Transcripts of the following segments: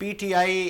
PTI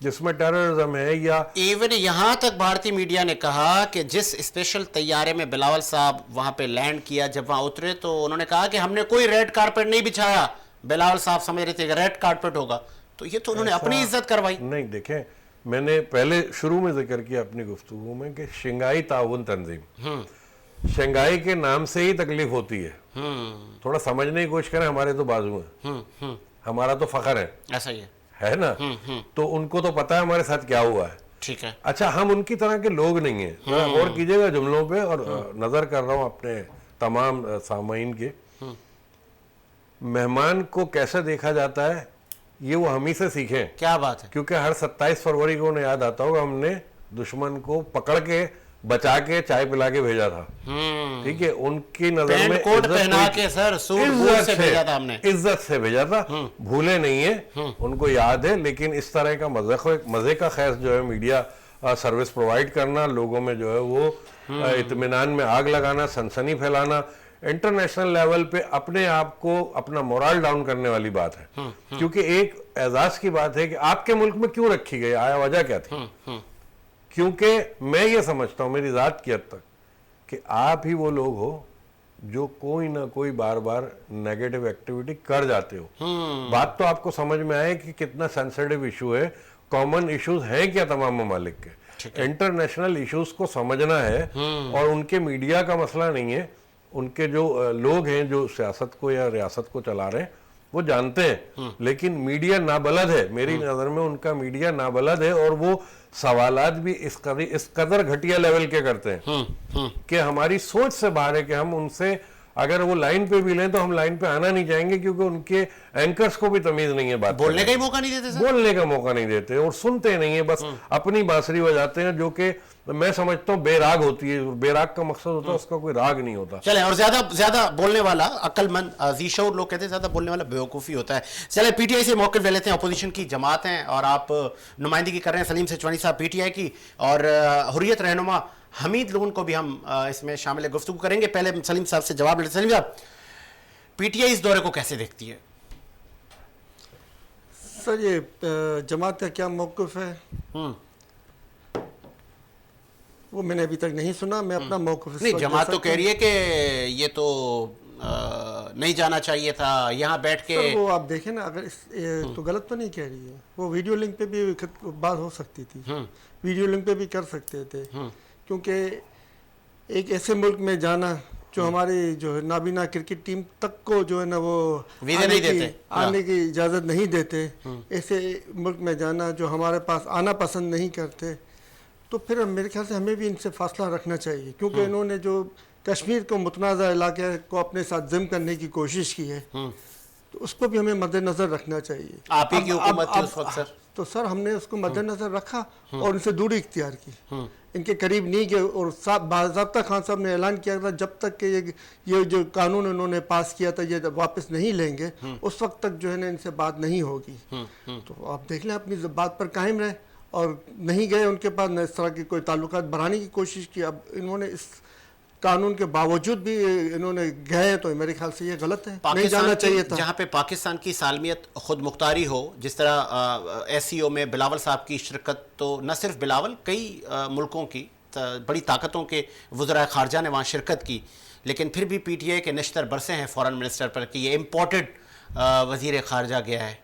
جس میں terrorism ہے یا ایون یہاں تک بھارتی میڈیا نے کہا کہ جس اسپیشل طیارے میں بلاول صاحب وہاں پہ لینڈ کیا، جب وہاں اترے تو انہوں نے کہا کہ ہم نے کوئی ریڈ کارپیٹ نہیں بچھایا. بلاول صاحب سمجھ رہے تھے کہ ریڈ کارپیٹ ہوگا، تو یہ تو انہوں نے اپنی عزت کروائی. نہیں، دیکھیں میں نے پہلے شروع میں ذکر کیا اپنی گفتگو میں کہ شنگھائی تعاون تنظیم، شنگھائی کے نام سے ہی تکلیف ہوتی ہے. تھوڑا سمجھنے کی کوشش کریں، ہمارے تو بازو ہیں، ہمارا تو فخر ہے، ایسا ہی ہے نا. تو ان کو تو پتا ہے ہمارے ساتھ کیا ہوا ہے. ٹھیک ہے. اچھا، ہم ان کی طرح کے لوگ نہیں ہیں. ذرا غور کیجئے گا جملوں پہ، اور نظر کر رہا ہوں اپنے تمام سامعین کے. مہمان کو کیسے دیکھا جاتا ہے یہ وہ ہم ہی سے سیکھیں. کیا بات ہے. کیونکہ ہر 27 فروری کو انہیں یاد آتا ہوگا، ہم نے دشمن کو پکڑ کے بچا کے چائے پلا کے بھیجا تھا. ٹھیک ہے، ان کی نظر میں کوٹ پہنا کے سر سوٹ بوٹ سے بھیجا تھا ہم نے، عزت سے بھیجا تھا. بھولے نہیں ہیں، ان کو یاد ہے. لیکن اس طرح کا مزے کا خیز جو ہے میڈیا سروس پرووائڈ کرنا، لوگوں میں جو ہے وہ اطمینان میں آگ لگانا، سنسنی پھیلانا، انٹرنیشنل لیول پہ اپنے آپ کو اپنا مورال ڈاؤن کرنے والی بات ہے. کیونکہ ایک اعزاز کی بات ہے کہ آپ کے ملک میں کیوں رکھی گئی، آیا وجہ کیا تھی. کیونکہ میں یہ سمجھتا ہوں میری ذات کی حد تک کہ آپ ہی وہ لوگ ہو جو کوئی نہ کوئی بار بار نیگیٹو ایکٹیویٹی کر جاتے ہو. بات تو آپ کو سمجھ میں آئے کہ کتنا سینسیٹیو ایشو ہے. کامن ایشوز ہیں کیا تمام ممالک کے، انٹرنیشنل ایشوز کو سمجھنا ہے. اور ان کے میڈیا کا مسئلہ نہیں ہے، ان کے جو لوگ ہیں جو سیاست کو یا ریاست کو چلا رہے ہیں وہ جانتے ہیں. لیکن میڈیا نابلد ہے، میری نظر میں ان کا میڈیا نابلد ہے. اور وہ سوالات بھی اس قدر گھٹیا لیول کے کرتے ہیں کہ ہماری سوچ سے باہر ہے کہ ہم ان سے اگر وہ لائن پہ بھی لیں تو ہم لائن پہ آنا نہیں چاہیں گے، کیونکہ ان کے اینکرز کو بھی تمیز نہیں ہے، بات بولنے کا ہی موقع نہیں دیتے، بولنے کا موقع نہیں دیتے اور سنتے نہیں ہیں، بس اپنی بانسری بجاتے ہیں، جو کہ میں سمجھتا ہوں بے راگ ہوتی ہے. بے راگ کا مقصد ہوتا ہے اس کا کوئی راگ نہیں ہوتا. چلیں، اور زیادہ بولنے والا عقل مند ذی شعور لوگ کہتے ہیں زیادہ بولنے والا بیوقوفی ہوتا ہے. چلیں، پی ٹی آئی سے موقف لے لیتے ہیں. اپوزیشن کی جماعت ہیں اور آپ نمائندگی کر رہے ہیں سلیم سچوانی صاحب پی ٹی آئی کی، اور حریت رہنما حمید لون کو بھی ہم اس میں شامل گفتگو کریں گے. پہلے سلیم صاحب سے جواب لیتے. سلیم صاحب، پی ٹی آئی اس دورے کو کیسے دیکھتی ہے؟ سر، یہ جماعت کا کیا موقف ہے وہ میں نے ابھی تک نہیں سنا. میں اپنا موقف نہیں، جماعت تو کہہ رہی ہے کہ یہ تو نہیں جانا چاہیے تھا یہاں بیٹھ کے. وہ آپ دیکھیں نا، اگر تو غلط تو نہیں کہہ رہی ہے. وہ ویڈیو لنک پہ بھی بات ہو سکتی تھی، ویڈیو لنک پہ بھی کر سکتے تھے. کیونکہ ایک ایسے ملک میں جانا جو ہماری جو ہے نابینا کرکٹ ٹیم تک کو جو ہے نا وہ آنے کی اجازت نہیں دیتے، ایسے ملک میں جانا جو ہمارے پاس آنا پسند نہیں کرتے، تو پھر میرے خیال سے ہمیں بھی ان سے فاصلہ رکھنا چاہیے. کیونکہ انہوں نے جو کشمیر کو متنازع علاقے کو اپنے ساتھ ضم کرنے کی کوشش کی ہے، تو اس کو بھی ہمیں مد نظر رکھنا چاہیے. آپ ہی کی حکومت تھی اس وقت سر. تو سر ہم نے اس کو مد نظر رکھا اور ان سے دوری اختیار کی، ان کے قریب نہیں گئے. اور باضابطہ خان صاحب نے اعلان کیا تھا جب تک کہ یہ جو قانون انہوں نے پاس کیا تھا یہ واپس نہیں لیں گے، اس وقت تک جو ہے نا ان سے بات نہیں ہوگی. تو آپ دیکھ لیں، اپنی بات پر قائم رہے اور نہیں گئے ان کے پاس، نہ اس طرح کی کوئی تعلقات بڑھانے کی کوشش کی. اب انہوں نے اس قانون کے باوجود بھی انہوں نے گئے، تو میرے خیال سے یہ غلط ہے، نہیں جانا چاہیے تھا. جہاں پہ پاکستان کی سالمیت خود مختاری ہو، جس طرح ایس سی او میں بلاول صاحب کی شرکت، تو نہ صرف بلاول، کئی ملکوں کی بڑی طاقتوں کے وزراء خارجہ نے وہاں شرکت کی، لیکن پھر بھی پی ٹی آئی کے نشتر برسے ہیں فورن منسٹر پر کہ یہ امپورٹڈ وزیر خارجہ گیا ہے.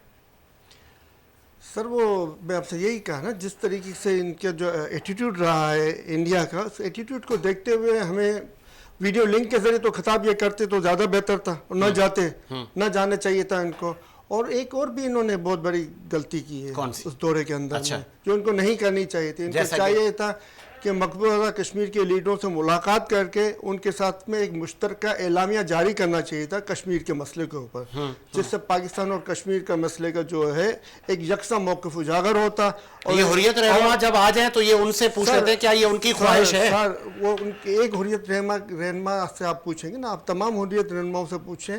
سر وہ میں آپ سے یہی کہا نا، جس طریقے سے ان کا جو ایٹیٹیوڈ رہا ہے انڈیا کا، اس ایٹیٹیوڈ کو دیکھتے ہوئے ہمیں ویڈیو لنک کے ذریعے تو خطاب یہ کرتے تو زیادہ بہتر تھا، اور نہ جاتے، نہ جانے چاہیے تھا ان کو. اور ایک اور بھی انہوں نے بہت بڑی غلطی کی ہے اس دورے کے اندر میں، جو ان کو نہیں کرنی چاہیے تھی. ان کو چاہیے تھا کہ مقبوضہ کشمیر کے لیڈروں سے ملاقات کر کے ان کے ساتھ میں ایک مشترکہ اعلامیہ جاری کرنا چاہیے تھا کشمیر کے مسئلے کے اوپر، جس سے پاکستان اور کشمیر کا مسئلے کا جو ہے ایک یکساں موقف اجاگر ہوتا. اور یہ حریت رہنما جب آ جائیں تو یہ ان سے پوچھ لیتے ہیں کیا یہ ان کی خواہش ہے. سر وہ ان کی ایک حریت رہنما سے آپ پوچھیں گے نا، آپ تمام حریت رہنماؤں سے پوچھیں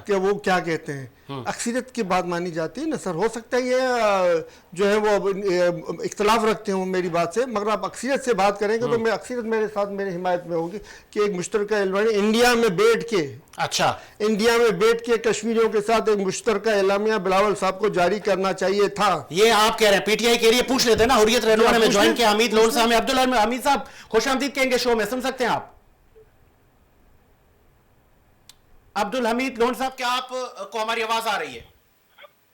کہ وہ کیا کہتے ہیں. اکثریت کی بات مانی جاتی ہے نا سر. ہو سکتا ہے یہ جو ہے وہ اختلاف رکھتے ہیں وہ میری بات سے، مگر آپ اکثریت سے بات بات کریں گے تو میں اکثریت میرے ساتھ میری حمایت میں ہوگی کہ ایک مشترکہ اعلامیہ انڈیا میں بیٹھ کے انڈیا میں بیٹھ کے کشمیریوں کے ساتھ ایک مشترکہ اعلامیہ بلاول صاحب کو جاری کرنا چاہیے تھا. یہ آپ کہہ رہے ہیں, پی ٹی آئی کہہ رہی ہے, پوچھ لیتے ہیں نا, حریت رہنما نے جوائن کیا, حمید لون صاحب, عبدالحمید صاحب خوش آمدید کہیں گے شو میں, سن سکتے ہیں آپ؟ عبدالحمید لون صاحب, کیا آپ کو ہماری آواز آ رہی ہے؟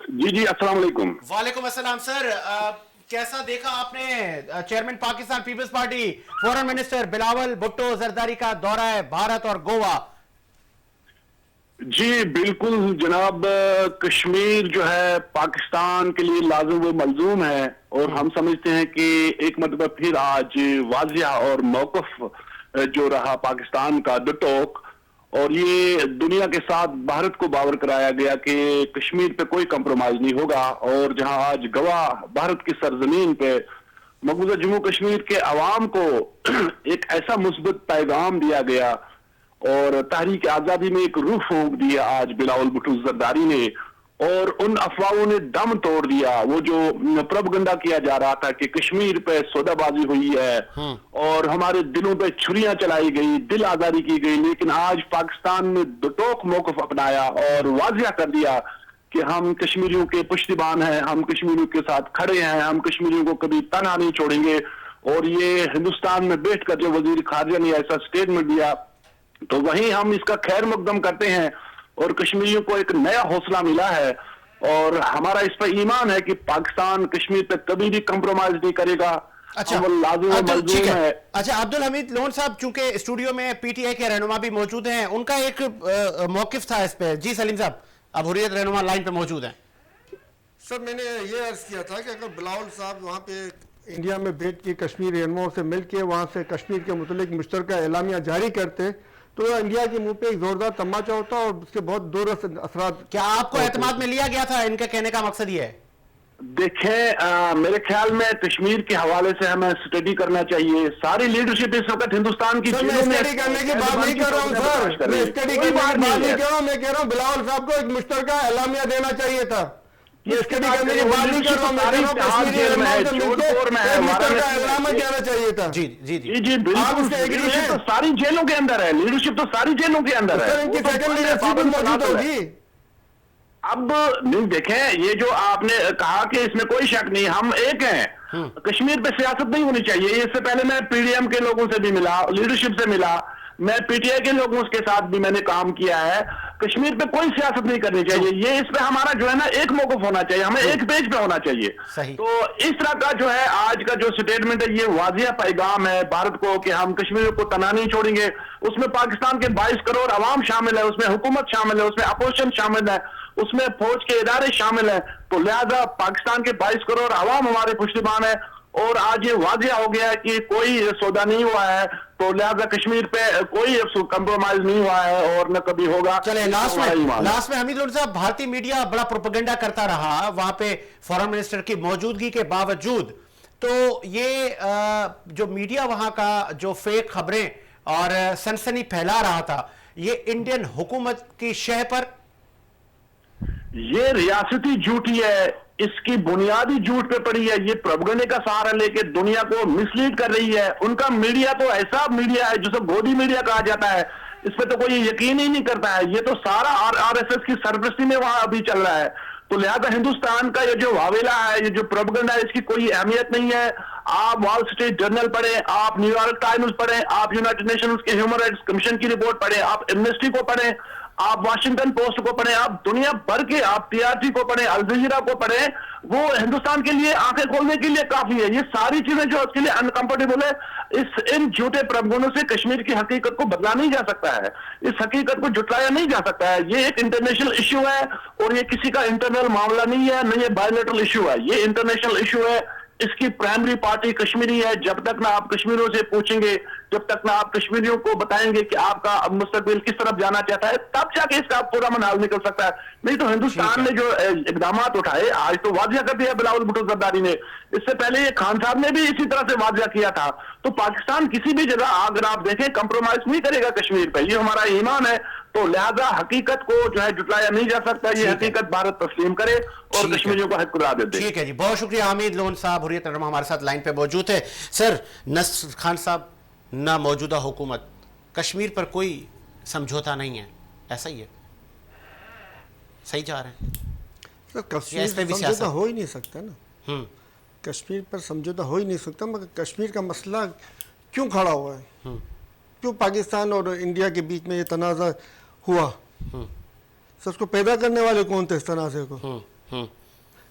جی السلام علیکم. وعلیکم السلام. سر کیسا دیکھا آپ نے چیئرمین پاکستان پیپلز پارٹی فورن منسٹر بلاول بھٹو زرداری کا دورہ ہے بھارت اور گوا؟ جی بالکل جناب, کشمیر جو ہے پاکستان کے لیے لازم و ملزوم ہے, اور ہم سمجھتے ہیں کہ ایک مرتبہ پھر آج واضح اور موقف جو رہا پاکستان کا ڈٹوک, اور یہ دنیا کے ساتھ بھارت کو باور کرایا گیا کہ کشمیر پہ کوئی کمپرومائز نہیں ہوگا, اور جہاں آج گوا بھارت کی سرزمین پہ مقبوضہ جموں کشمیر کے عوام کو ایک ایسا مثبت پیغام دیا گیا اور تحریک آزادی میں ایک روح پھونک دیا آج بلاول بھٹو زرداری نے, اور ان افواہوں نے دم توڑ دیا. وہ جو پروپیگنڈا کیا جا رہا تھا کہ کشمیر پہ سودا بازی ہوئی ہے اور ہمارے دلوں پہ چھریاں چلائی گئی, دل آزاری کی گئی, لیکن آج پاکستان نے دوٹوک موقف اپنایا اور واضح کر دیا کہ ہم کشمیریوں کے پشتیبان ہیں, ہم کشمیریوں کے ساتھ کھڑے ہیں, ہم کشمیریوں کو کبھی تنہا نہیں چھوڑیں گے. اور یہ ہندوستان میں بیٹھ کر جو وزیر خارجہ نے ایسا سٹیٹمنٹ دیا تو وہیں ہم اس کا خیر مقدم کرتے ہیں, اور کشمیریوں کو ایک نیا حوصلہ ملا ہے, اور ہمارا اس پر ایمان ہے کہ پاکستان کشمیر پہ کبھی بھی کمپرومائز نہیں کرے گا. اچھا عبدالحمید لون صاحب, چونکہ اسٹوڈیو میں پی ٹی آئی کے رہنما بھی موجود ہیں, ان کا ایک موقف تھا اس پہ. جی سلیم صاحب, اب حریت رہنما لائن پہ موجود ہیں. سر میں نے یہ عرض کیا تھا کہ اگر بلاول صاحب وہاں پہ انڈیا میں بیٹھ کے کشمیر رہنماؤں سے مل کے وہاں سے کشمیر کے متعلق مشترکہ اعلامیہ جاری کرتے تو انڈیا کے منہ پہ ایک زوردار تماچا ہوتا اور اس کے بہت دور اثرات. کیا آپ کو اعتماد میں لیا گیا تھا؟ ان کے کہنے کا مقصد یہ ہے. دیکھیں میرے خیال میں کشمیر کے حوالے سے ہمیں اسٹڈی کرنا چاہیے. ساری لیڈرشپ اس وقت ہندوستان کی اسٹڈی کرنے کی بات نہیں کر رہا ہوں سر, میں اسٹڈی کرنے کی بات نہیں کر رہا ہوں, میں کہہ رہا ہوں بلاول صاحب کو ایک مشترکہ اعلامیہ دینا چاہیے تھا. یہ اسٹڈی کرنے کی بات نہیں کر رہا ہوں, میں کہہ رہا ہوں کشمیری رہنماؤں سے مل کے ایک مشترکہ اعلامیہ دینا چاہیے تھا. جی جی جی جی بالکل, لیڈرشپ تو ساری جیلوں کے اندر ہے, لیڈرشپ تو ساری جیلوں کے اندر ہے. سر ان کی سیکنڈ لیڈرشپ موجود ہوگی. اب نہیں دیکھیں, یہ جو آپ نے کہا کہ اس میں کوئی شک نہیں, ہم ایک ہیں. کشمیر پہ سیاست نہیں ہونی چاہیے. اس سے پہلے میں پی ڈی ایم کے لوگوں سے بھی ملا, لیڈرشپ سے ملا, میں پی ٹی آئی کے لوگوں کے ساتھ بھی میں نے کام کیا ہے. کشمیر پہ کوئی سیاست نہیں کرنی چاہیے. یہ اس پہ ہمارا جو ہے نا ایک موقف ہونا چاہیے, ہمیں ایک پیج پہ ہونا چاہیے. تو اس طرح کا جو ہے آج کا جو سٹیٹمنٹ ہے یہ واضح پیغام ہے بھارت کو کہ ہم کشمیریوں کو تنہا نہیں چھوڑیں گے. اس میں پاکستان کے 22 کروڑ عوام شامل ہے, اس میں حکومت شامل ہے, اس میں اپوزیشن شامل ہے, اس میں فوج کے ادارے شامل ہیں. تو لہذا پاکستان کے 22 کروڑ عوام ہمارے پشتیبان ہیں, اور آج یہ واضح ہو گیا ہے کہ کوئی سودا نہیں ہوا ہے, تو لہذا کشمیر پہ کوئی کمپرومائز نہیں ہوا ہے اور نہ کبھی ہوگا. چلے لاسٹ میں حمید لون صاحب, بھارتی میڈیا بڑا پروپیگنڈا کرتا رہا وہاں پہ فورن منسٹر کی موجودگی کے باوجود, تو یہ جو میڈیا وہاں کا جو فیک خبریں اور سنسنی پھیلا رہا تھا, یہ انڈین حکومت کی شہ پر یہ ریاستی جھوٹی ہے, اس کی بنیادی جھوٹ پہ پڑی ہے. یہ پروپیگنڈے کا سہارا لے کے دنیا کو مسلیڈ کر رہی ہے. ان کا میڈیا تو ایسا میڈیا ہے جسے گودی میڈیا کہا جاتا ہے, اس پہ تو کوئی یقین ہی نہیں کرتا ہے. یہ تو سارا آر ایس ایس کی سرپرستی میں وہاں ابھی چل رہا ہے. تو لہذا ہندوستان کا یہ جو واویلا ہے, یہ جو پروپیگنڈا ہے, اس کی کوئی اہمیت نہیں ہے. آپ وال اسٹریٹ جرنل پڑھیں, آپ نیو یارک ٹائمز پڑھیں, آپ یونائٹڈ نیشنز کے ہیومن رائٹس کمیشن کی رپورٹ پڑھیں, آپ ایمنسٹی کو پڑھیں, آپ واشنگٹن پوسٹ کو پڑھیں, آپ دنیا بھر کے, آپ ٹی آر ٹی کو پڑھیں, الجزیرہ کو پڑھیں, وہ ہندوستان کے لیے آنکھیں کھولنے کے لیے کافی ہے. یہ ساری چیزیں جو اس کے لیے انکمفرٹیبل ہے, ان جھوٹے پروپیگنڈوں سے کشمیر کی حقیقت کو بدلا نہیں جا سکتا ہے, اس حقیقت کو جھٹلایا نہیں جا سکتا ہے. یہ ایک انٹرنیشنل ایشو ہے, اور یہ کسی کا انٹرنل معاملہ نہیں ہے, نہ یہ بائیلیٹرل ایشو ہے, یہ انٹرنیشنل ایشو ہے. اس کی پرائمری پارٹی کشمیری ہے. جب تک نہ آپ کشمیریوں سے پوچھیں گے, جب تک نہ آپ کشمیریوں کو بتائیں گے کہ آپ کا مستقبل کس طرف جانا چاہتا ہے, تب جا کے اس کا پورا منحل نکل سکتا ہے. نہیں تو ہندوستان نے جو اقدامات اٹھائے آج تو واضح کر دیا بلاول بھٹو زرداری نے, اس سے پہلے یہ خان صاحب نے بھی اسی طرح سے واضح کیا تھا. تو پاکستان کسی بھی جگہ اگر آپ دیکھیں کمپرومائز نہیں کرے گا کشمیر پہ, یہ ہمارا ایمان ہے. تو لہذا حقیقت کو جو ہے جٹلایا نہیں جا سکتا. یہ حقیقت بھارت تسلیم کرے اور کشمیریوں کو حق قرار دے دے. ٹھیک ہے جی, بہت شکریہ. حمید لون صاحب حریت رہنما ہمارے ساتھ لائن پہ موجود ہے. سر, نصر خان صاحب, نہ موجودہ حکومت کشمیر پر کوئی سمجھوتا نہیں ہے, ایسا ہی ہے, صحیح جا رہے ہیں سر؟ کشمیر پر سمجھوتا ہو ہی نہیں سکتا نا, کشمیر پر سمجھوتا ہو ہی نہیں سکتا. مگر کشمیر کا مسئلہ کیوں کھڑا ہوا ہے, کیوں پاکستان اور انڈیا کے بیچ میں یہ تنازع ہوا؟ سر اس کو پیدا کرنے والے کون تھے اس تنازع کو؟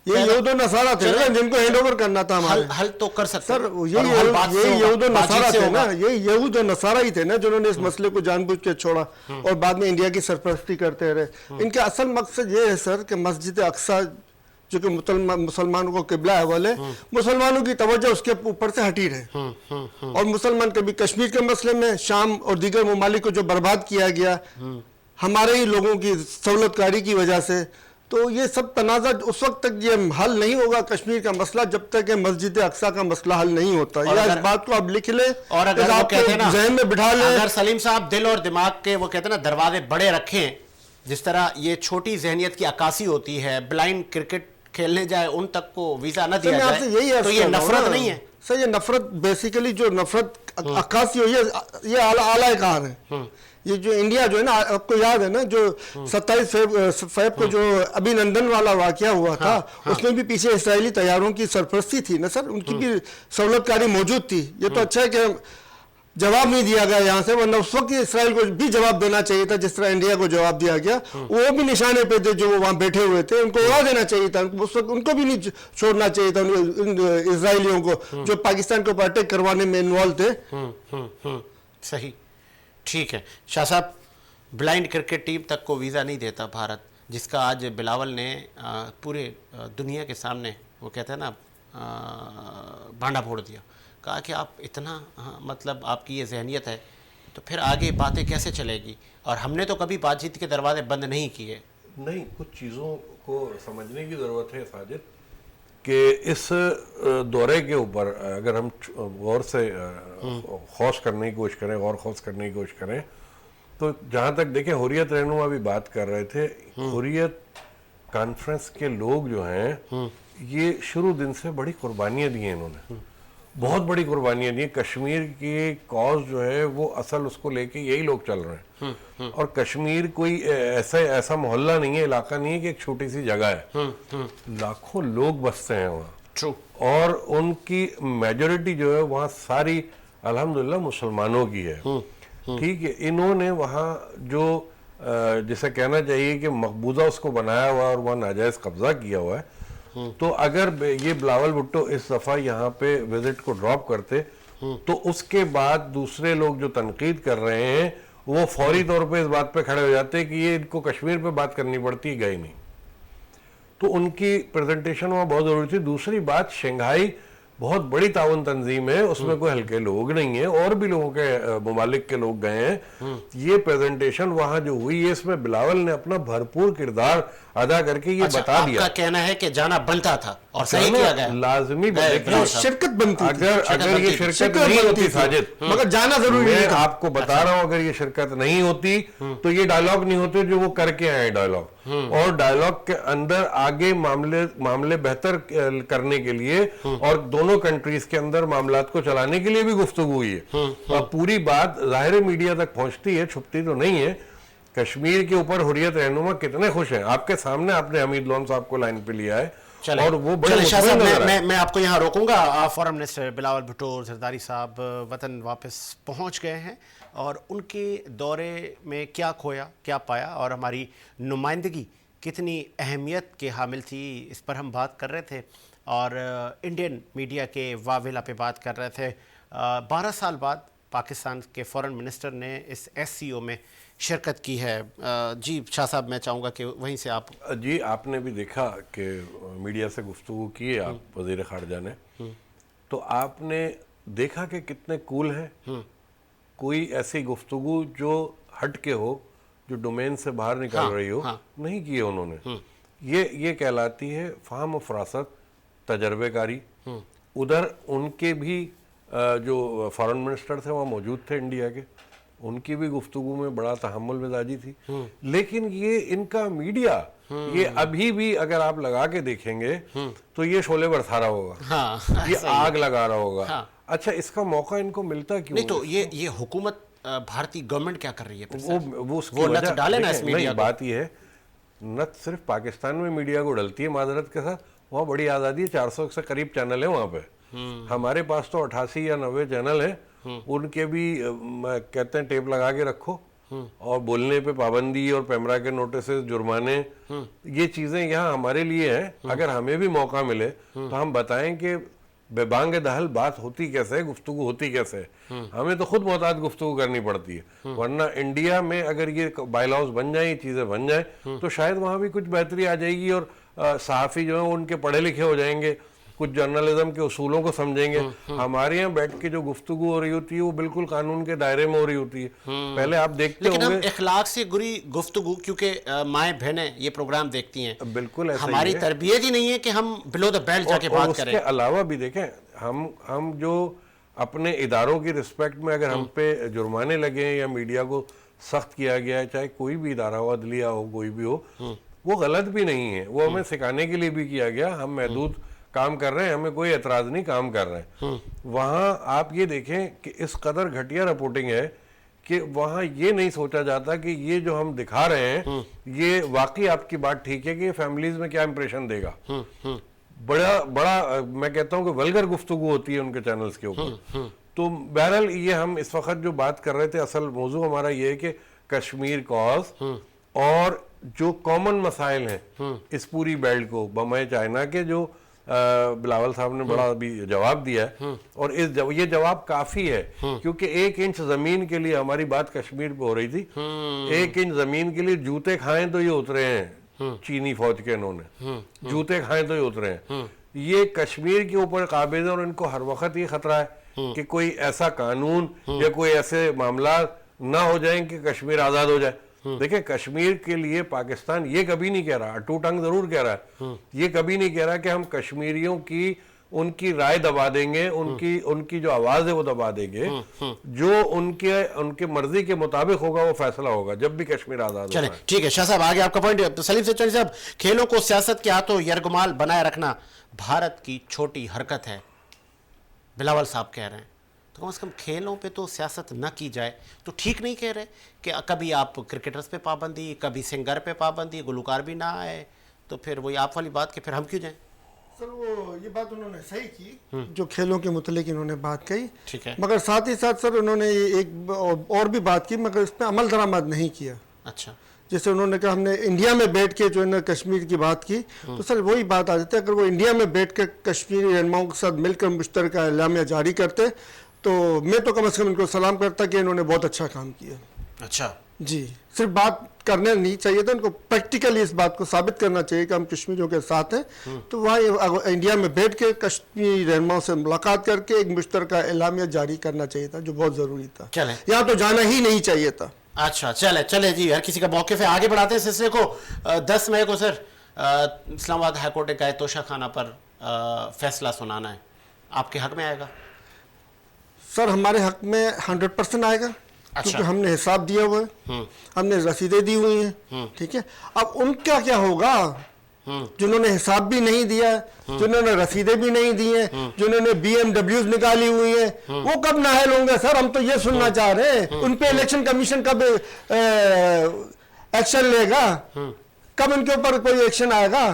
یہ یہود و نصارہ تھے نا جن کو ہینڈ اوور کرنا تھا ہمارے. حل تو کر سکتے سر یہ یہود و نصارہ تھے نا, یہ یہود و نصارہ ہی تھے نا جنہوں نے اس مسئلے کو جان بوجھ کے چھوڑا اور بعد میں انڈیا کی سرپرستی کرتے رہے. ان کا اصل مقصد یہ ہے سر کہ مسجد اقصیٰ جو کہ مسلمانوں کو قبلہ ہے والے, مسلمانوں کی توجہ اس کے اوپر سے ہٹی رہے, اور مسلمان کبھی کشمیر کے مسئلے میں شام اور دیگر ممالک کو جو برباد کیا گیا ہمارے ہی لوگوں کی سہولت کاری کی وجہ سے, تو یہ سب تنازع اس وقت تک یہ حل نہیں ہوگا کشمیر کا مسئلہ جب تک کہ مسجد اقصیٰ کا مسئلہ حل نہیں ہوتا. یہ اس بات کو آپ لکھ لیں اور اگر وہ کہتے ہیں نا ذہن میں بٹھا لیں. اگر سلیم صاحب دل اور دماغ کے وہ کہتے ہیں نا دروازے بڑے رکھیں, جس طرح یہ چھوٹی ذہنیت کی عکاسی ہوتی ہے, بلائنڈ کرکٹ کھیلنے جائے ان تک کو ویزا نہ دیا جائے, تو یہ نفرت نہیں ہے سر. یہ نفرت بیسیکلی جو نفرت عکاسی ہوئی ہے یہ اعلیٰ کار ہے. یہ جو انڈیا جو ہے نا, آپ کو یاد ہے نا جو 27 فیب کو جو ابھی نندن والا واقعہ ہوا تھا, اس میں بھی پیچھے اسرائیلی طیاروں کی سرپرستی تھی نا سر, ان کی بھی سہولت کاری موجود تھی. یہ تو اچھا ہے کہ جواب نہیں دیا گیا یہاں سے, ورنہ اس وقت اسرائیل کو بھی جواب دینا چاہیے تھا جس طرح انڈیا کو جواب دیا گیا. وہ بھی نشانے پہ تھے جو وہاں بیٹھے ہوئے تھے, ان کو اڑا دینا چاہیے تھا, اس وقت ان کو بھی نہیں چھوڑنا چاہیے تھا اسرائیلیوں کو جو پاکستان کو اٹیک کروانے میں انوالو تھے. صحیح, ٹھیک ہے. شاہ صاحب, بلائنڈ کرکٹ ٹیم تک کو ویزا نہیں دیتا بھارت, جس کا آج بلاول نے پورے دنیا کے سامنے وہ کہتے ہیں نا بانڈا پھوڑ دیا, کہا کہ آپ اتنا مطلب آپ کی یہ ذہنیت ہے تو پھر آگے باتیں کیسے چلے گی, اور ہم نے تو کبھی بات چیت کے دروازے بند نہیں کیے. نہیں, کچھ چیزوں کو سمجھنے کی ضرورت ہے ساجد, کہ اس دورے کے اوپر اگر ہم غور سے خوش کرنے کی کوشش کریں, غور خوض کرنے کی کوشش کریں, تو جہاں تک دیکھیں حریت رہنما بھی بات کر رہے تھے, حریت کانفرنس کے لوگ جو ہیں یہ شروع دن سے بڑی قربانیاں دی ہیں, انہوں نے بہت بڑی قربانیاں دی ہیں. کشمیر کی کاز جو ہے وہ اصل اس کو لے کے یہی لوگ چل رہے ہیں, اور کشمیر کوئی ایسا محلہ نہیں ہے, علاقہ نہیں ہے کہ ایک چھوٹی سی جگہ ہے, لاکھوں لوگ بستے ہیں وہاں, اور ان کی میجورٹی جو ہے وہاں ساری الحمدللہ مسلمانوں کی ہے. ٹھیک ہے, انہوں نے وہاں جو جسے کہنا چاہیے کہ مقبوضہ اس کو بنایا ہوا اور وہاں ناجائز قبضہ کیا ہوا ہے, تو اگر یہ بلاول بھٹو اس دفعہ یہاں پہ وزٹ کو ڈراپ کرتے تو اس کے بعد دوسرے لوگ جو تنقید کر رہے ہیں وہ فوری طور پہ اس بات پہ کھڑے ہو جاتے کہ یہ ان کو کشمیر پہ بات کرنی پڑتی, گئے نہیں. تو ان کی پریزنٹیشن وہاں بہت ضروری تھی. دوسری بات, شنگھائی بہت بڑی تعاون تنظیم ہے, اس میں کوئی ہلکے لوگ نہیں ہیں, اور بھی لوگوں کے ممالک کے لوگ گئے ہیں. یہ پریزنٹیشن وہاں جو ہوئی ہے اس میں بلاول نے اپنا بھرپور کردار ادا کر کے یہ بتا دیا. آپ کا کہنا ہے کہ جانا بنتا تھا اور صحیح کیا گیا, لازمی شرکت بنتی, اگر یہ شرکت نہیں ہوتی ساجد, مگر جانا ضروری ہے. میں آپ کو بتا رہا ہوں, اگر یہ شرکت نہیں ہوتی تو یہ ڈائلاگ نہیں ہوتے جو وہ کر کے آئے ڈائلاگ, اور ڈائلاگ کے اندر آگے معاملے بہتر کرنے کے لیے اور دونوں کنٹریز کے اندر معاملات کو چلانے کے لیے بھی گفتگو ہوئی ہے. اور پوری بات ظاہر میڈیا تک پہنچتی ہے, چھپتی تو نہیں ہے. کشمیر کے اوپر حریت رہنما کتنے خوش ہیں, آپ کے سامنے آپ نے حمید لون صاحب کو لائن پہ لیا ہے, اور وہ بڑے مطمئن نظر آئے. میں آپ کو یہاں روکوں گا. فورم منسٹر بلاول بھٹو زرداری صاحب وطن واپس پہنچ گئے ہیں, اور ان کے دورے میں کیا کھویا کیا پایا, اور ہماری نمائندگی کتنی اہمیت کے حامل تھی, اس پر ہم بات کر رہے تھے, اور انڈین میڈیا کے واویلا پہ بات کر رہے تھے. 12 سال بعد پاکستان کے فورن منسٹر نے اس ایس سی او میں شرکت کی ہے. جی شاہ صاحب, میں چاہوں گا کہ وہیں سے آپ. جی, آپ نے بھی دیکھا کہ میڈیا سے گفتگو کی ہے آپ وزیر خارجہ نے, تو آپ نے دیکھا کہ کتنے کول ہیں. کوئی ایسی گفتگو جو ہٹ کے ہو, جو ڈومین سے باہر نکل رہی ہو, نہیں کی ہے انہوں نے. یہ کہلاتی ہے فہم و فراست, تجربے کاری. ادھر ان کے بھی جو فارن منسٹر تھے وہاں موجود تھے انڈیا کے, ان کی بھی گفتگو میں بڑا تحمل مزاجی تھی. لیکن یہ ان کا میڈیا یہ ابھی بھی اگر آپ لگا کے دیکھیں گے تو یہ شعلے برسا رہا ہوگا, یہ آگ لگا رہا ہوگا. اچھا اس کا موقع ان کو ملتا کیوں؟ نہیں تو یہ حکومت بھارتی گورنمنٹ کیا کر رہی ہے؟ وہ اس کی وجہ نہیں, بات یہ ہے نت صرف پاکستان میں میڈیا کو ڈلتی ہے معذرت کے ساتھ, وہاں بڑی آزادی ہے, 400 سے قریب چینل ہیں وہاں پہ. ہمارے پاس تو 88 یا 90 چینل ہیں, ان کے بھی کہتے ہیں ٹیپ لگا کے رکھو, اور بولنے پہ پابندی اور پیمرا کے نوٹسز, جرمانے, یہ چیزیں یہاں ہمارے لیے ہیں. اگر ہمیں بھی موقع ملے تو ہم بتائیں کہ بے بانگ دہل بات ہوتی کیسے ہے, گفتگو ہوتی کیسے ہے. ہمیں تو خود محتاط گفتگو کرنی پڑتی ہے, ورنہ انڈیا میں اگر یہ بائی لاز بن جائیں, یہ چیزیں بن جائیں تو شاید وہاں بھی کچھ بہتری آ جائے گی, اور صحافی جو ہیں ان کے پڑھے لکھے ہو جائیں گے, کچھ جرنلزم کے اصولوں کو سمجھیں گے. ہمارے یہاں بیٹھ کے جو گفتگو ہو رہی ہوتی ہے وہ بالکل قانون کے دائرے میں ہو رہی ہوتی ہے. پہلے آپ دیکھتے لیکن ہم ہوں گے اخلاق سے گری گفتگو, کیونکہ مائیں بہنیں یہ پروگرام دیکھتی ہیں, بالکل ایسا ہماری تربیت ہی نہیں ہے کہ ہم بلو دا بیلٹ جا کے بات کریں. اس کے علاوہ بھی دیکھیں ہم جو اپنے اداروں کی رسپیکٹ میں اگر ہم پہ جرمانے لگے یا میڈیا کو سخت کیا گیا ہے, چاہے کوئی بھی ادارہ ہو, عدلیہ ہو, کوئی بھی ہو, وہ غلط بھی نہیں ہے, وہ ہمیں سکھانے کے لیے بھی کیا گیا. ہم محدود کام کر رہے ہیں, ہمیں کوئی اعتراض نہیں, کام کر رہے ہیں. وہاں آپ یہ دیکھیں کہ اس قدر گھٹیا رپورٹنگ ہے کہ وہاں یہ نہیں سوچا جاتا کہ یہ جو ہم دکھا رہے ہیں یہ واقعی آپ کی بات ٹھیک ہے کہ یہ فیملیز میں کیا امپریشن دے گا. بڑا میں کہتا ہوں کہ ولگر گفتگو ہوتی ہے ان کے چینلز کے اوپر. تو بہرحال یہ ہم اس وقت جو بات کر رہے تھے, اصل موضوع ہمارا یہ ہے کہ کشمیر کاز اور جو کامن مسائل ہیں اس پوری بیلٹ کو, بمائے چائنا کے جو بلاول صاحب نے بڑا ابھی جواب دیا ہے, اور یہ جواب کافی ہے کیونکہ 1 انچ زمین کے لیے ہماری بات کشمیر پہ ہو رہی تھی. 1 انچ زمین کے لیے جوتے کھائیں تو یہ اترے ہیں چینی فوج کے, انہوں نے جوتے کھائیں تو یہ اترے ہیں. یہ کشمیر کے اوپر قابض ہے, اور ان کو ہر وقت یہ خطرہ ہے کہ کوئی ایسا قانون یا کوئی ایسے معاملات نہ ہو جائیں کہ کشمیر آزاد ہو جائے. دیکھیں کشمیر کے لیے پاکستان یہ کبھی نہیں کہہ رہا, ٹو ٹنگ ضرور کہہ رہا ہے, یہ کبھی نہیں کہہ رہا کہ ہم کشمیریوں کی ان کی رائے دبا دیں گے, ان کی جو آواز ہے وہ دبا دیں گے. جو ان کے مرضی کے مطابق ہوگا وہ فیصلہ ہوگا جب بھی کشمیر آزاد ہوگا. ٹھیک ہے شاہ صاحب, آگے آپ کا پوائنٹ. سلیم سچانی صاحب, کھیلوں کو سیاست کے ہاتھوں یرغمال بنائے رکھنا بھارت کی چھوٹی حرکت ہے, بلاول صاحب کہہ رہے ہیں. تو کم از کم کھیلوں پہ تو سیاست نہ کی جائے تو ٹھیک نہیں کہہ رہے کہ کبھی آپ کرکٹرز پہ پابندی, کبھی سنگر پہ پابندی, گلوکار بھی نہ آئے, تو پھر وہی آپ والی بات کہ پھر ہم کیوں جائیں. سر وہ یہ بات انہوں نے صحیح کی جو کھیلوں کے متعلق انہوں نے بات کہی, ٹھیک ہے, مگر ساتھ ہی ساتھ سر انہوں نے ایک اور بھی بات کی مگر اس پہ عمل درآمد نہیں کیا. اچھا, جیسے انہوں نے کہا ہم نے انڈیا میں بیٹھ کے جو ہے نا کشمیر کی بات کی, تو سر وہی بات آ جاتی ہے. اگر وہ انڈیا میں بیٹھ کے کشمیری رہنماؤں کے ساتھ مل کر مشترکہ اعلامیہ جاری کرتے تو میں تو کم از کم ان کو سلام کرتا کہ انہوں نے بہت اچھا کام کیا. اچھا جی, صرف بات کرنے نہیں چاہیے تھا, ان کو پریکٹیکلی اس بات کو ثابت کرنا چاہیے کہ ہم کشمیریوں کے ساتھ ہیں. تو وہاں انڈیا میں بیٹھ کے کشمیری رہنماؤں سے ملاقات کر کے ایک مشترکہ اعلامیہ جاری کرنا چاہیے تھا, جو بہت ضروری تھا. چلیں, یہاں تو جانا ہی نہیں چاہیے تھا. اچھا چلے جی, ہر کسی کا موقف ہے. آگے بڑھاتے ہیں سلسلے کو. 10 مئی کو سر اسلام آباد ہائی کورٹ کا توشہ خانہ پر فیصلہ سنانا ہے, آپ کے حق میں آئے گا؟ سر ہمارے حق میں 100% آئے گا, کیونکہ ہم نے حساب دیا ہوا ہے, ہم نے رسیدیں دی ہوئی ہیں. ٹھیک ہے, اب ان کا کیا ہوگا جنہوں نے حساب بھی نہیں دیا, جنہوں نے رسیدیں بھی نہیں دی ہیں, جنہوں نے BMWs نکالی ہوئی ہیں, وہ کب نااہل ہوں گے؟ سر ہم تو یہ سننا چاہ رہے ہیں ان پہ الیکشن کمیشن کب ایکشن لے گا, کب ان کے اوپر کوئی ایکشن آئے گا؟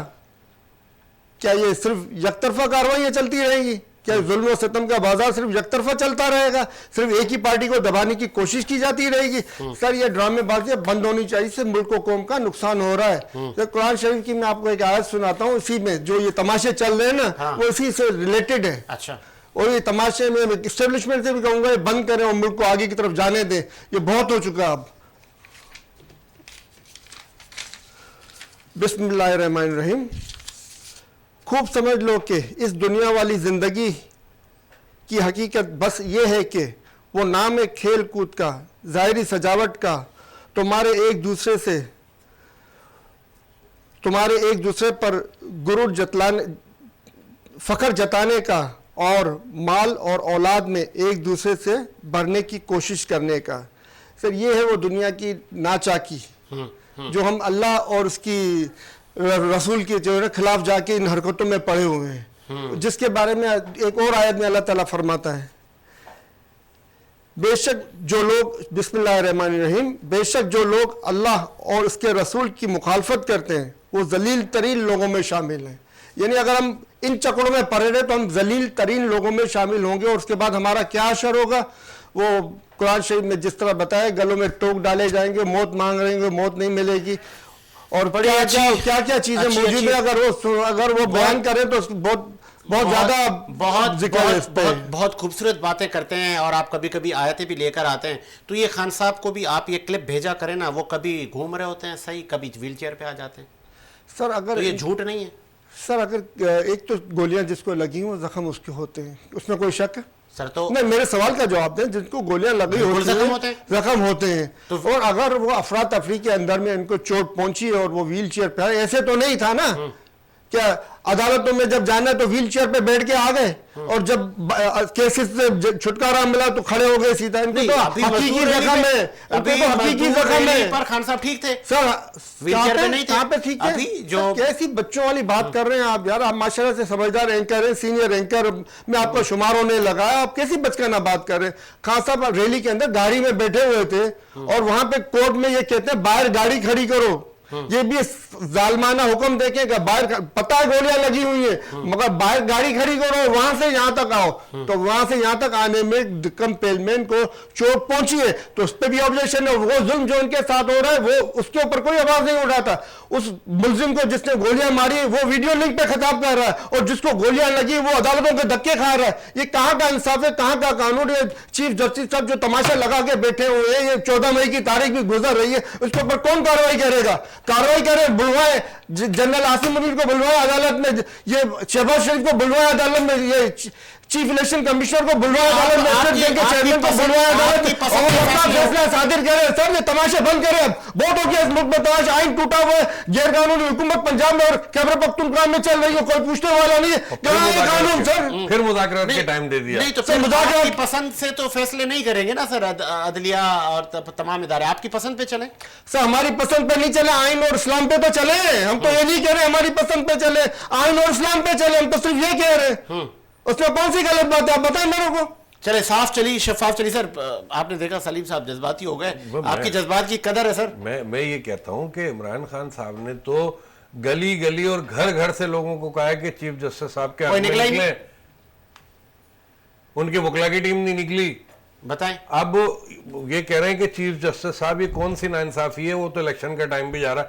کیا یہ صرف یک طرفہ کارروائیاں چلتی رہیں گی؟ کیا ظلم و ستم کا بازار صرف یک طرفہ چلتا رہے گا؟ صرف ایک ہی پارٹی کو دبانے کی کوشش کی جاتی رہے گی؟ سر یہ ڈرامے بازیاں بند ہونی چاہیے, اس سے ملک و قوم کا نقصان ہو رہا ہے. قرآن شریف کی میں آپ کو ایک آیت سناتا ہوں, اسی میں جو یہ تماشے چل رہے ہیں نا وہ اسی سے ریلیٹڈ ہے. اچھا, اور یہ تماشے میں اسٹیبلشمنٹ سے بھی کہوں گا یہ بند کریں اور ملک کو آگے کی طرف جانے دیں, یہ بہت ہو چکا. اب بسم اللہ الرحمن الرحیم. خوب سمجھ لو کہ اس دنیا والی زندگی کی حقیقت بس یہ ہے کہ وہ نام ہے کھیل کود کا, ظاہری سجاوٹ کا, تمہارے ایک دوسرے پر غرور جتلانے, فخر جتانے کا, اور مال اور اولاد میں ایک دوسرے سے بڑھنے کی کوشش کرنے کا. سر یہ ہے وہ دنیا کی ناچاکی جو ہم اللہ اور اس کی رسول کے جو ہے خلاف جا کے ان حرکتوں میں پڑے ہوئے ہیں، جس کے بارے میں ایک اور آیت میں اللہ تعالیٰ فرماتا ہے بے شک جو لوگ بسم اللہ الرحمن الرحیم بے شک جو لوگ اللہ اور اس کے رسول کی مخالفت کرتے ہیں وہ ذلیل ترین لوگوں میں شامل ہیں. یعنی اگر ہم ان چکروں میں پڑے رہے تو ہم ذلیل ترین لوگوں میں شامل ہوں گے، اور اس کے بعد ہمارا کیا اثر ہوگا وہ قرآن شریف میں جس طرح بتایا، گلوں میں ٹوک ڈالے جائیں گے، موت مانگ رہیں گے، موت نہیں ملے گی، اور کیا چیزیں موجود ہیں اگر وہ بیان کریں تو بہت زیادہ ذکر ہے اس پہ. بہت خوبصورت باتیں کرتے ہیں، اور آپ کبھی کبھی آیتیں بھی لے کر آتے ہیں. تو یہ خان صاحب کو بھی آپ یہ کلپ بھیجا کریں نا، وہ کبھی گھوم رہے ہوتے ہیں صحیح، کبھی ویل چیئر پہ آ جاتے ہیں. سر اگر یہ جھوٹ نہیں ہے سر، اگر ایک تو گولیاں جس کو لگی ہوں زخم اس کے ہوتے ہیں، اس میں کوئی شک ہے سر؟ تو نہیں، میرے سوال کا جواب دیں. جن کو گولیاں لگی ہوتی ہیں زخم ہوتے ہیں، اور اگر وہ افراتفری کے اندر میں ان کو چوٹ پہنچی اور وہ ویل چیئر پہ آئے، ایسے تو نہیں تھا نا کیا عدالتوں میں جب جانا تو ویل چیئر پہ بیٹھ کے آ گئے، اور جب کیسز سے چھٹکارا ملا تو کھڑے ہو گئے سیدھا. ان کو تو حقیقی زخم ہے، ان کو تو حقیقی زخم ہے. پر خان صاحب ٹھیک تھے سر ویل چیئر پہ نہیں تھے، کہاں پہ ٹھیک ہے؟ جو کیسی بچوں والی بات کر رہے ہیں آپ یار. آپ ماشاءاللہ سے سمجھدار اینکر ہیں، سینئر اینکر میں آپ کا شمار ہونے لگا ہے. آپ کیسی بچکانہ بات کر رہے ہیں؟ خان صاحب ریلی کے اندر گاڑی میں بیٹھے ہوئے تھے، اور وہاں پہ کورٹ میں یہ کہتے ہیں باہر گاڑی کھڑی کرو. یہ بھی ظالمانہ حکم دیکھیں کہ باہر پتہ ہے گولیاں لگی ہوئی ہیں، مگر باہر گاڑی کھڑی کرو، وہاں سے یہاں تک آؤ. تو وہاں سے یہاں تک آنے میں کمپیلمین کو چوٹ پہنچی ہے، تو اس پہ بھی آبجیکشن ہے. وہ ظلم جو ان کے ساتھ ہو رہا ہے وہ اس کے اوپر کوئی آواز نہیں اٹھاتا. اس ملزم کو جس نے گولیاں ماری وہ ویڈیو لنک پہ خطاب کر رہا ہے، اور جس کو گولیاں لگی وہ عدالتوں کے دھکے کھا رہا ہے. یہ کہاں کا انصاف ہے، کہاں کا قانون ہے؟ چیف جسٹس صاحب جو تماشا لگا کے بیٹھے ہوئے ہیں، یہ 14 مئی کی تاریخ بھی گزر رہی ہے، اس کے اوپر کون کارروائی کرے گا؟ کارروائی کرے، بلوائے جنرل عاصم منیر کو، بلوائے عدالت میں، یہ شہباز شریف کو بلوائے عدالت میں، یہ چیف الیکشن کمشنر کو بلوائے عدالت میں، اسٹیٹ بینک کے چیئرمین کو بلوائے عدالت میں، اور اپنا فیصلہ صادر کرے. سر یہ تماشے بند کرے. بہت ہو گیا اس ملک میں تماشا. آئین ٹوٹا ہوا ہے، غیر قانونی حکومت پنجاب میں اور خیبر پختونخوا میں چل رہی ہے، کوئی پوچھنے والا نہیں ہے. کہاں ہے قانون سر؟ پھر مذاکرات کے ٹائم دے دیا. نہیں تو مذاکرات کی پسند سے تو فیصلے نہیں کریں گے نا سر عدلیہ اور تمام ادارے. آپ کی پسند پہ چلیں سر. ہماری پسند پہ نہیں چلے، آئین اور اسلام پہ تو چلے. ہم تو یہ نہیں کہہ رہے ہماری پسند پہ چلے، آئین اور اسلام پہ چلے. ہم تو صرف یہ کہہ رہے ہیں. اس میں کون سی غلط بات ہے آپ بتائیں میرے کو. چلے صاف چلی، شفاف چلی. سر آپ نے دیکھا سلیم صاحب جذباتی ہو گئے، آپ کی جذبات کی قدر ہے سر. میں یہ کہتا ہوں کہ عمران خان صاحب نے تو گلی گلی اور گھر گھر سے لوگوں کو کہا ہے کہ چیف جسٹس صاحب کے نکلے، ان کے وکلا کی ٹیم نہیں نکلی. بتائیں اب یہ کہہ رہے ہیں کہ چیف جسٹس صاحب یہ کون سی ناانصافی ہے، وہ تو الیکشن کا ٹائم بھی جا رہا ہے.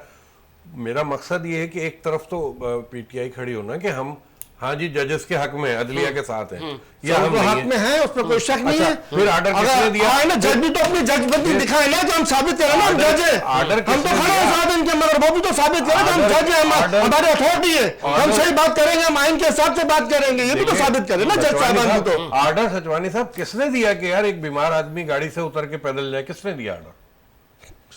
میرا مقصد یہ ہے کہ ایک طرف تو پی ٹی آئی کھڑی ہونا کہ ہم ہاں جی ججز کے حق میں، عدلیہ کے ساتھ ہیں، یا ہم حق میں ہیں، اس پر کوئی شک نہیں ہے. پھر آرڈر کس نے دیا؟ جج بھی تو اپنی جج بندی دکھائے نا کہ ہم ثابت کریں نا ہم جج ہیں. ہم تو کھڑے ہیں ساتھ ان کے، مگر وہ بھی تو ثابت کریں کہ ہم جج ہیں، ہماری اتھارٹی ہے، ہم صحیح بات کریں گے، ہم آئین کے حساب سے بات کریں گے. یہ بھی تو ثابت کریں نا جج صاحبان بھی تو. آرڈر سچوانی صاحب کس نے دیا کہ یار ایک بیمار آدمی گاڑی سے اتر کے پیدل جائے؟ کس نے دیا آرڈر؟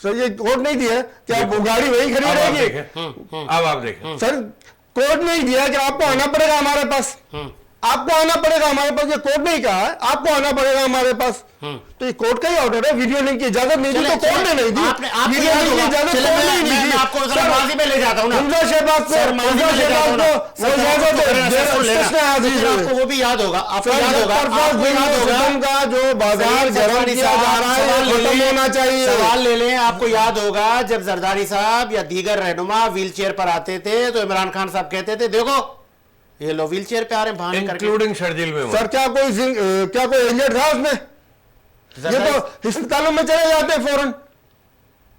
سر یہ کوٹ نہیں دیا کہ آپ وہ گاڑی وہیں کھڑی رہے گی. اب آپ دیکھیں سر کورٹ نہیں دیا کہ آپ کو آنا پڑے گا ہمارے پاس، آپ کو آنا پڑے گا ہمارے پاس. یہ کورٹ نہیں کہا ہے آپ کو آنا پڑے گا ہمارے پاس. تو یہ کورٹ کا ہی آرڈر ہے. ویڈیو لنک کی اجازت نہیں دی تو کورٹ نے نہیں دی. ویڈیو لنک کی اجازت کورٹ نے نہیں دی. میں آپ کو ذرا ماضی میں لے جاتا ہوں نا، حمزہ شہباز کو وہ اجازت وہ بھی یاد ہوگا، آپ کو یاد ہوگا جو بازار گرم کیا جا رہا ہے ختم ہونا چاہیے. سوال لے لیں. آپ کو یاد ہوگا جب زرداری صاحب یا دیگر رہنما ویل چیئر پر آتے تھے تو عمران خان صاحب کہتے تھے دیکھو یہ لو ویل چیئر پہ آ رہے ہیں بہانے کر کے. انکلوڈنگ شرجیل میں سر کیا کوئی انجرڈ تھا اس میں؟ یہ تو ہسپتالوں میں چلے جاتے ہیں فوراً،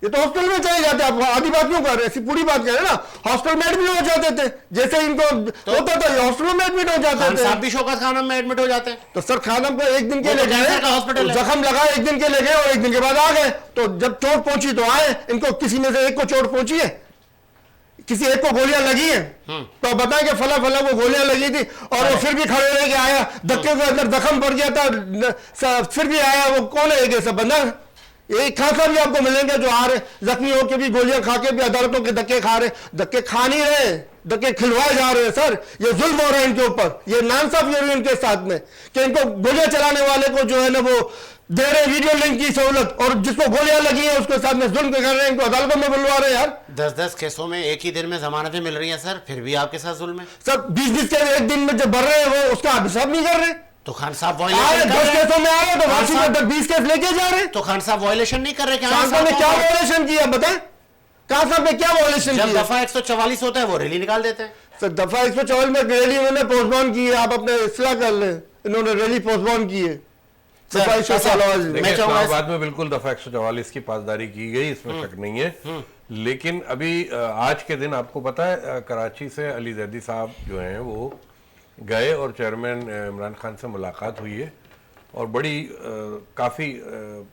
یہ تو ہاسپٹل میں چلے جاتے ہیں. آپ آدھی بات کیوں کر رہے ہیں؟ ایسی پوری بات کہہ رہے ہیں نا. ہاسپٹل میں ایڈمٹ ہو جاتے تھے جیسے ان کو ہوتا تھا، یہ ہاسپٹل میں ایڈمٹ ہو جاتے تھے. صاحب بھی شوکت خانم میں ایڈمٹ ہو جاتے ہیں. تو سر خانم کو ایک دن کے لیے گئے، زخم لگا ایک دن کے لیے گئے اور ایک دن کے بعد آ گئے. تو جب چوٹ پہنچی تو آئے. ان کو کسی میں سے ایک کو چوٹ پہنچی ہے، کسی ایک کو گولیاں لگی ہیں تو بتائیں کہ فلاں فلاں کو گولیاں لگی تھی اور وہ پھر بھی کھڑے رہ کے آیا، دھکے کے اندر زخم پڑ گیا تھا پھر بھی آیا. وہ کون ہے یہ سب بندہ؟ ایک خاصا بھی آپ کو ملیں گے جو آ رہے زخمی ہو کے بھی گولیاں کھا کے بھی عدالتوں کے دھکے کھا رہے. دھکے کھا نہیں رہے، دھکے کھلوائے جا رہے ہیں. سر یہ ظلم ہو رہا ہے ان کے اوپر. یہ نانصافی ہو رہی ہے ان کے ساتھ میں کہ ان کو گولیاں چلانے والے کو جو ہے نا وہ دے رہے ہیں ویڈیو لنک کی سہولت, اور جس کو گولیاں لگی ہیں اس کے ساتھ میں ظلم کر رہے ہیں, ان کو عدالتوں میں بلوا رہے ہیں یار. 10 کیسوں میں ایک ہی دن میں ضمانتیں مل رہی ہیں سر, پھر بھی آپ کے ساتھ ظلم ہے. سر 20 کے ایک دن میں جو بڑھ رہے ہیں وہ اس کا حساب نہیں کر رہے. تو خان صاحب 10 کیسوں میں آئے تو واپسی میں 20 کیس لے کے جا رہے ہیں. تو خان صاحب وائلیشن نہیں کر رہے. خان صاحب نے کیا وائلیشن کیا بتائیں, خان صاحب نے کیا وائلیشن جب کیا؟ دفعہ 144 ہوتا ہے وہ ریلی نکال دیتے ہیں. سر دفعہ 144 میں ریلی انہوں نے پوسٹ پون کی ہے, آپ اپنے اصلاح کر لیں, انہوں نے ریلی پوسٹ پون کی ہے. دفعہ 144 دیکھیں اسلام آباد میں بالکل دفعہ 144 کی پاسداری کی گئی, اس میں شک نہیں ہے. لیکن ابھی آج کے دن آپ کو پتا ہے کراچی سے علی زیدی صاحب جو ہیں وہ گئے اور چیئرمین عمران خان سے ملاقات ہوئی ہے, اور بڑی کافی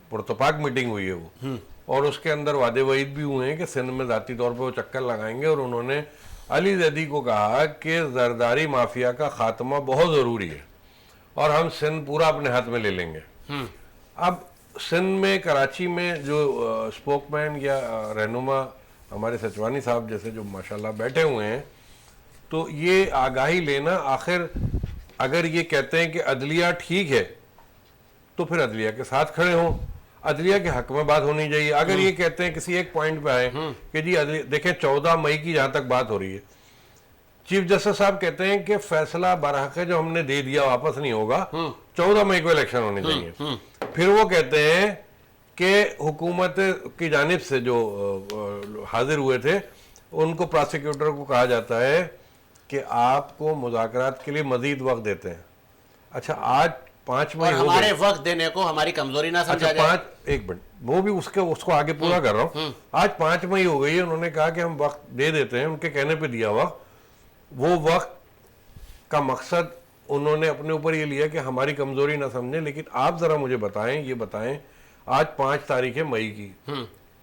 پرتپاک میٹنگ ہوئی ہے وہ, اور اس کے اندر وعدے وعید بھی ہوئے ہیں کہ سندھ میں ذاتی طور پہ وہ چکر لگائیں گے, اور انہوں نے علی زیدی کو کہا کہ زرداری مافیا کا خاتمہ بہت ضروری ہے اور ہم سندھ پورا اپنے ہاتھ میں لے لیں گے. اب سندھ میں کراچی میں جو اسپوک مین یا رہنما ہمارے سچوانی صاحب جیسے جو ماشاءاللہ بیٹھے ہوئے ہیں, تو یہ آگاہی لینا, آخر اگر یہ کہتے ہیں کہ عدلیہ ٹھیک ہے تو پھر عدلیہ کے ساتھ کھڑے ہوں, عدلیہ کے حق میں بات ہونی چاہیے. اگر یہ کہتے ہیں کسی ایک پوائنٹ پہ آئے کہ جی دیکھیں 14 مئی کی جہاں تک بات ہو رہی ہے, چیف جسٹس صاحب کہتے ہیں کہ فیصلہ برحق جو ہم نے دے دیا واپس نہیں ہوگا, 14 مئی کو الیکشن ہونے چاہیے. پھر وہ کہتے ہیں کہ حکومت کی جانب سے جو حاضر ہوئے تھے ان کو پراسیکیوٹر کو کہا جاتا ہے کہ آپ کو مذاکرات کے لیے مزید وقت دیتے ہیں. اچھا آج 5 مئی ہو ہمارے وقت دینے کو ہماری کمزوری نہ سمجھا جائے. ایک منٹ, وہ بھی اس کو آگے پورا کر رہا ہوں. آج 5 مئی ہو گئی ہے, انہوں نے کہا کہ ہم وقت دے دیتے ہیں, ان کے کہنے پہ دیا وقت. وہ وقت کا مقصد انہوں نے اپنے اوپر یہ لیا کہ ہماری کمزوری نہ سمجھیں. لیکن آپ ذرا مجھے بتائیں آج 5 تاریخ ہے مئی کی,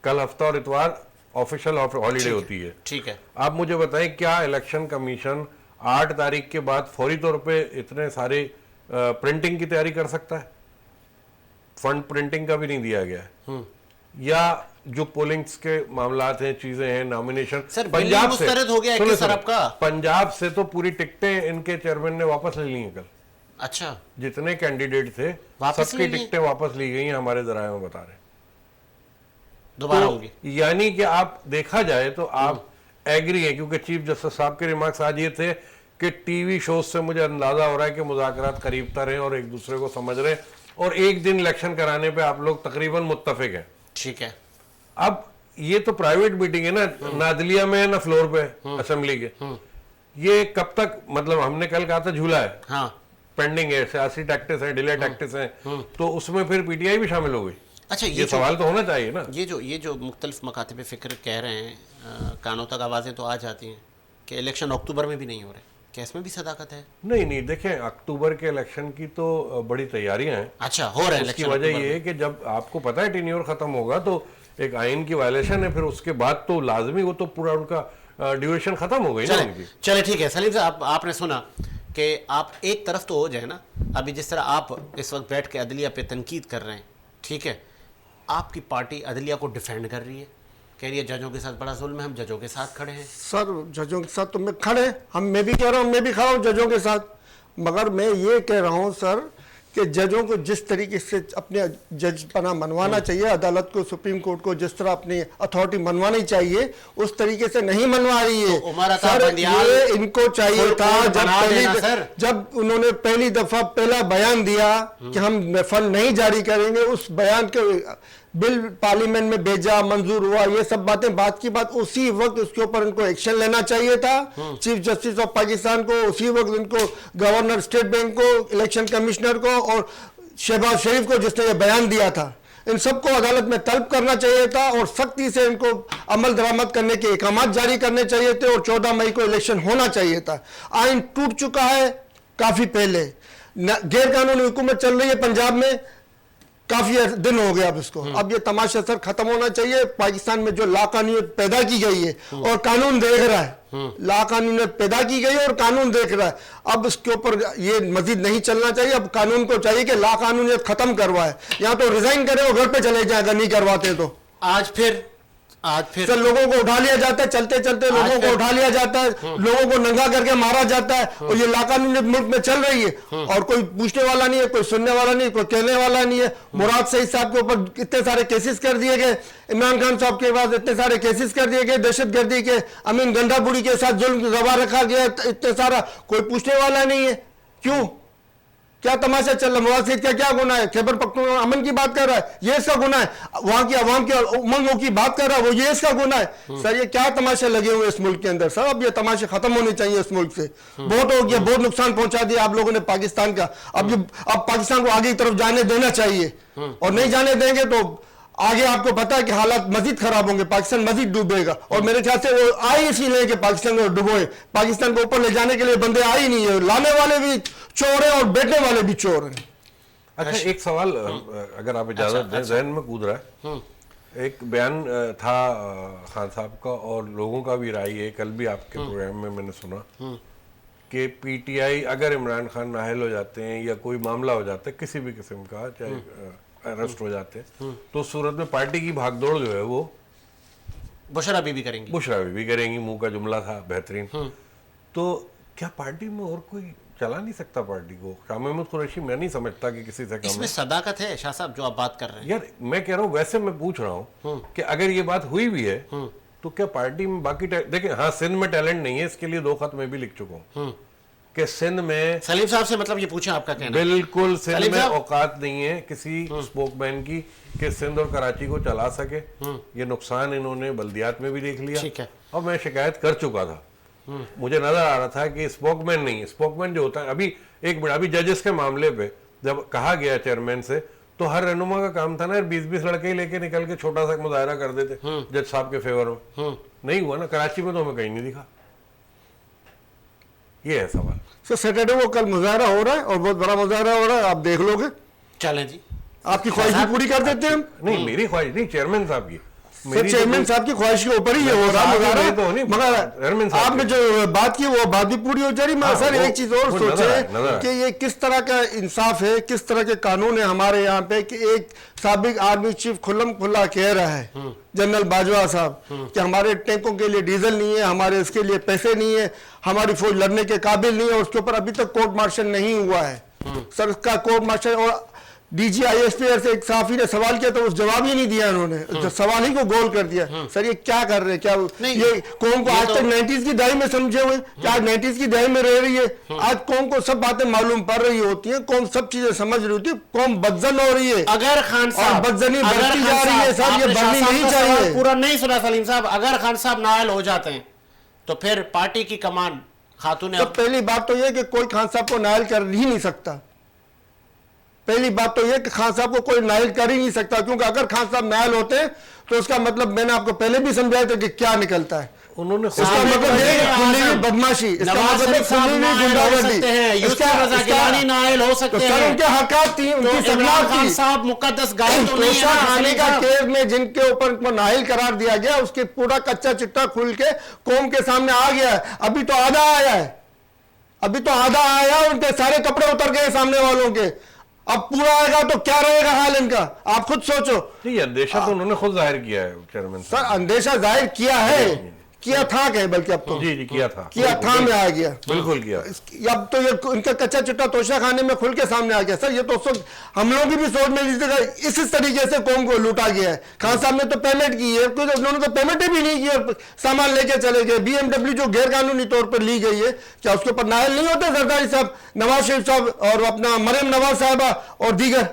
کل ہفتہ اور اتوار آفیشل ہالیڈے ہوتی ہے. ٹھیک ہے, آپ مجھے بتائیں کیا الیکشن کمیشن 8 تاریخ کے بعد فوری طور پہ اتنے سارے پرنٹنگ کی تیاری کر سکتا ہے؟ فنڈ پرنٹنگ کا بھی نہیں دیا گیا ہے. یا جو پولنگز کے معاملات ہیں, چیزیں ہیں, نامینیشن پنجاب سے ہو گیا 21 ارب کا. پنجاب سے تو پوری ٹکٹیں ان کے چیئرمین نے واپس لے لی ہیں کل. اچھا, جتنے کینڈیڈیٹ تھے سب کی ٹکٹیں واپس لی گئی ہیں, ہمارے ذرائع میں بتا رہے ہیں. دوبارہ ہوگی. یعنی کہ آپ دیکھا جائے تو آپ ایگری ہیں, کیونکہ چیف جسٹس صاحب کے ریمارکس آج یہ تھے کہ ٹی وی شوز سے مجھے اندازہ ہو رہا ہے کہ مذاکرات قریب تر ہیں اور ایک دوسرے کو سمجھ رہے ہیں, اور ایک دن الیکشن کرانے پہ آپ لوگ تقریباً متفق ہیں. ٹھیک ہے, اب یہ تو پرائیویٹ میٹنگ ہے نا, نہ عدلیہ میں نہ فلور پہ اسمبلی کے. یہ کب تک, مطلب ہم نے کل کہا تھا جھولا ہے, ہاں پینڈنگ ہے, سیاسی ٹیکٹس ہیں, ڈیلے ٹیکٹس ہیں, تو اس میں پھر پی ٹی آئی بھی شامل ہو گئی. اچھا, یہ سوال تو ہونا چاہیے نا. یہ جو مختلف مکاتب فکر کہہ رہے ہیں, کانوں تک آوازیں تو آ جاتی ہیں کہ الیکشن اکتوبر میں بھی نہیں ہو رہے, کیا اس میں بھی صداقت ہے؟ نہیں دیکھیں, اکتوبر کے الیکشن کی تو بڑی تیاریاں ہیں. اچھا, ہو رہے ہیں. اس کی وجہ یہ ہے کہ جب آپ کو پتا ہے ٹینیور ختم ہوگا تو ایک آئین کی وائلیشن ہے, پھر اس کے بعد تو لازمی وہ تو پورا ان کا ڈیوریشن ختم ہو گئی نا ان کی. چلے ٹھیک ہے سلیم صاحب, آپ نے سنا کہ آپ ایک طرف تو ہو جائے نا, ابھی جس طرح آپ اس وقت بیٹھ کے عدلیہ پہ تنقید کر رہے ہیں, ٹھیک ہے, آپ کی پارٹی عدلیہ کو ڈیفینڈ کر رہی ہے, کہہ رہی ہے ججوں کے ساتھ بڑا ظلم ہے, ہم ججوں کے ساتھ کھڑے ہیں. سر ججوں کے ساتھ تو میں کھڑے, میں بھی کہہ رہا ہوں, میں بھی کھڑا ہوں ججوں کے ساتھ, مگر میں یہ کہہ رہا ہوں سر کہ ججوں کو جس طریقے سے اپنے جج پناہ منوانا چاہیے, عدالت کو, سپریم کورٹ کو جس طرح اپنی اتھارٹی منوانی چاہیے اس طریقے سے نہیں منوا رہی ہے. سر یہ ان کو چاہیے تھا جب انہوں نے پہلی دفعہ پہلا بیان دیا کہ ہم فنڈ نہیں جاری کریں گے, اس بیان کے بل پارلیمنٹ میں بھیجا, منظور ہوا, یہ سب باتیں بات کی بات, اسی وقت اس کے اوپر ان کو ایکشن لینا چاہیے تھا. چیف جسٹس آف پاکستان کو, اسی وقت ان کو, گورنر اسٹیٹ بینک کو, الیکشن کمشنر کو اور شہباز شریف کو جس نے یہ بیان دیا تھا, ان سب کو عدالت میں طلب کرنا چاہیے تھا اور سختی سے ان کو عمل درآمد کرنے کے احکامات جاری کرنے چاہیے تھے, اور 14 مئی کو الیکشن ہونا چاہیے تھا. آئین ٹوٹ چکا ہے کافی پہلے, غیر قانونی حکومت چل رہی ہے پنجاب میں, کافی دن ہو گیا اب اس کو. اب یہ تماشا سر ختم ہونا چاہیے. پاکستان میں جو لاقانونیت پیدا کی گئی ہے اور قانون دیکھ رہا ہے, لاقانونیت پیدا کی گئی ہے اور قانون دیکھ رہا ہے, اب اس کے اوپر یہ مزید نہیں چلنا چاہیے. اب قانون کو چاہیے کہ لاقانونیت ختم کروائے, یا تو ریزائن کرے اور گھر پہ چلے جائیں اگر نہیں کرواتے تو. آج پھر آج پھر سر لوگوں کو اٹھا لیا جاتا ہے, چلتے چلتے لوگوں کو اٹھا لیا جاتا ہے, لوگوں کو ننگا کر کے مارا جاتا ہے, اور یہ لاقانونیت ملک میں چل رہی ہے, اور کوئی پوچھنے والا نہیں ہے, کوئی سننے والا نہیں ہے, کوئی کہنے والا نہیں ہے. مراد سعید صاحب کے اوپر اتنے سارے کیسز کر دیے گئے, عمران خان صاحب کے پاس اتنے سارے کیسز کر دیے گئے دہشت گردی کے, امین گنڈا بوڑھی کے ساتھ ظلم روا رکھا گیا, اتنے سارا, کوئی پوچھنے والا نہیں ہے. کیوں؟ کیا تماشا چل رہا ہے؟ مراد سعید کا کیا گناہ ہے؟ خیبر پختونخوا امن کی بات کر رہا ہے, یہ اس کا گناہ ہے. وہاں کی عوام کی امنگوں کی بات کر رہا ہے, وہ یہ اس کا گناہ ہے. سر یہ کیا تماشے لگے ہوئے اس ملک کے اندر؟ سر اب یہ تماشے ختم ہونے چاہیے اس ملک سے. بہت ہو گیا, بہت نقصان پہنچا دیا آپ لوگوں نے پاکستان کا. اب پاکستان کو آگے کی طرف جانے دینا چاہیے, اور نہیں جانے دیں گے تو آگے آپ کو پتا ہے کہ حالات مزید خراب ہوں گے, پاکستان مزید ڈوبے گا. اور میرے خیال سے وہ آئی اسی لیے کہ پاکستان کو ڈبوئے, پاکستان کو اوپر لے جانے کے لیے بندے آئی نہیں ہے. لانے والے بھی چور ہیں اور بیٹھنے والے بھی چور ہیں. اچھا ایک سوال اگر آپ اجازت دیں, ذہن میں کود رہا ہے. ایک بیان تھا خان صاحب کا, اور لوگوں کا بھی رائے ہے, کل بھی آپ کے پروگرام میں نے سنا کہ پی ٹی آئی اگر عمران خان نااہل ہو جاتے ہیں یا کوئی معاملہ ہو جاتا ہے کسی بھی قسم کا, چاہے ارسٹ ہو جاتے ہیں, تو اس صورت میں پارٹی کی بھاگ دوڑ جو ہے وہ بشرا بی بھی کریں گی. بشرا بھی کریں گی. منہ کا جملہ تھا بہترین. تو کیا پارٹی میں اور کوئی چلا نہیں سکتا پارٹی کو؟ شاہ محمود قریشی میں نہیں سمجھتا کہ کسی سے اس کم میں ہے. صداقت ہے شاہ صاحب جو آپ بات کر رہے ہیں؟ یار میں کہہ رہا ہوں, ویسے میں پوچھ رہا ہوں کہ اگر یہ بات ہوئی بھی ہے تو کیا پارٹی میں باقی دیکھیں, ہاں سندھ میں ٹیلنٹ نہیں ہے, اس کے لیے 2 خط میں بھی لکھ چکا ہوں کہ سندھ میں سلیم صاحب سے مطلب یہ پوچھیں آپ کا کہنا بالکل سندھ میں اوقات نہیں ہے کسی اسپوک مین کی کہ سندھ اور کراچی کو چلا سکے. یہ نقصان انہوں نے بلدیات میں بھی دیکھ لیا, اور میں شکایت کر چکا تھا. مجھے نظر آ رہا تھا کہ اسپوک مین نہیں, اسپوک مین جو ہوتا ہے ایک منٹ, ابھی ججز کے معاملے پہ جب کہا گیا چیئرمین سے, تو ہر رہنما کا کام تھا نا 20-20 لڑکے ہی لے کے نکل کے چھوٹا سا مظاہرہ کر دیتے جج صاحب کے فیور میں. نہیں ہوا نا کراچی میں, تو ہمیں کہیں نہیں دکھا. یہ ہے سوال. سر سیٹرڈے کو کل مظاہرہ ہو رہا ہے, اور بہت بڑا مظاہرہ ہو رہا ہے, آپ دیکھ لو گے. چلیں جی, آپ کی خواہش بھی پوری کر دیتے ہیں ہم. نہیں میری خواہش نہیں, چیئرمین صاحب کی. سر چیئرمین صاحب کی خواہش کے اوپر ہی یہ ہو رہا مظاہرہ, مگر آپ نے جو بات کی وہ بات بھی پوری ہو جا رہی. میں سر ایک چیز اور سوچے کہ یہ کس طرح کا انصاف ہے, کس طرح کے قانون ہے ہمارے یہاں پہ, کہ ایک سابق آرمی چیف کھلم کھلا کہہ رہا ہے جنرل باجوہ صاحب کہ ہمارے ٹینکوں کے لیے ڈیزل نہیں ہے, ہمارے اس کے لیے پیسے نہیں ہے, ہماری فوج لڑنے کے قابل نہیں ہے, اور اس کے اوپر ابھی تک کورٹ مارشل نہیں ہوا ہے. سر اس کا کورٹ مارشل, اور D G I S P سے ایک صحافی نے سوال کیا تو اس جواب ہی نہیں دیا انہوں نے, سوال ہی کو گول کر دیا. سر یہ کیا کر رہے ہیں؟ کیا یہ قوم کو آج تک 90s کی دہائی میں سمجھے ہوئے, کیا آج 90s کی دہائی میں رہ رہی ہے؟ آج قوم کو سب باتیں معلوم پڑ رہی ہوتی ہیں, قوم سب چیزیں سمجھ رہی ہوتی ہے, قوم بدزن ہو رہی ہے. اگر خان صاحب بدزنی بڑھتی جا رہی ہے سر, یہ بڑھنی نہیں چاہیے. پورا نہیں سنا سلیم صاحب, اگر خان صاحب نااہل ہو جاتے ہیں تو پھر پارٹی کی کمان خاتون. پہلی بات تو یہ کہ کوئی خان صاحب کو نااہل کر ہی نہیں سکتا. پہلی بات تو یہ کہ خان صاحب کو کوئی نااہل کر ہی نہیں سکتا, کیونکہ اگر خان صاحب نااہل ہوتے ہیں تو اس کا مطلب میں نے آپ کو پہلے بھی سمجھایا تھا کہ کیا نکلتا ہے. انہوں نے اس کا مطلب یہ ہے کھلی ہوئی بدماشی, اس کا مطلب ہے کھلی ہوئی گنڈاگردی. اس کا رضا گیلانی نااہل ہو سکتے ہیں. ان کے حقات تھی, ان کی سکلات خان تھی. صاحب مقدس گائے تو نہیں توشہ خانے کا کیس میں جن کے اوپر کو نااہل قرار دیا گیا, اس کے پورا کچا چٹا کھل کے قوم کے سامنے آ گیا ہے. ابھی تو آدھا آیا ہے, ابھی تو آدھا آیا, ان کے سارے کپڑے اتر گئے سامنے والوں کے. اب پورا آئے گا تو کیا رہے گا حال ان کا, آپ خود سوچو. نہیں اندیشہ تو انہوں نے خود ظاہر کیا ہے چیئرمین سر, اندیشہ ظاہر کیا ہے, کیا تھا کہ بلکہ اب تو جی کیا تھا میں آ گیا, بالکل کیا. اب تو یہ ان کا کچا چٹا توشہ خانے میں کھل کے سامنے آ گیا. سر یہ تو ہم لوگوں کی بھی سوچ میں اس طریقے سے قوم کو لوٹا گیا ہے. خان صاحب نے تو پیمنٹ کی ہے, انہوں نے تو پیمنٹ بھی نہیں کی, سامان لے کے چلے گئے. بی ایم ڈبلیو جو غیر قانونی طور پر لی گئی ہے, کیا اس کے اوپر نااہل نہیں ہوتے زرداری صاحب, نواز شریف صاحب اور اپنا مریم نواز صاحبہ اور دیگر؟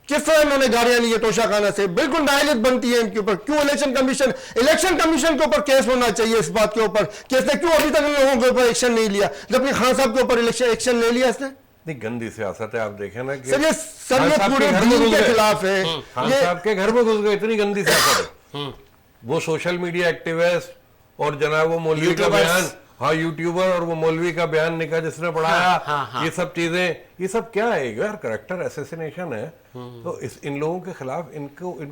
کس طرح انہوں نے گاڑیاں لی ہے توشہ خانہ سے؟ بالکل نااہلیت بنتی ہے ان کے اوپر. کیوں الیکشن کمیشن کے اوپر کیس ہونا چاہیے اس بات کے اوپر کہ اس نے کیوں ابھی تک ان لوگوں کے اوپر ایکشن نہیں لیا, جبکہ خان صاحب کے اوپر ایکشن لے لیا اس نے. نہیں گندی سیاست ہے, آپ دیکھیں نا کہ سر یہ پورے دین کے خلاف ہے. خان صاحب کے گھر میں گھس گئے, اتنی گندی سیاست ہے. وہ سوشل میڈیا ایکٹیوسٹ اور جناب وہ مولوی کا بیان, ہاں یوٹیوبر, اور وہ مولوی کا بیان نکا جس نے پڑھایا, یہ سب چیزیں, یہ سب کیا ہے یار؟ کریکٹر اسیسینیشن ہے. تو ان لوگوں کے خلاف ان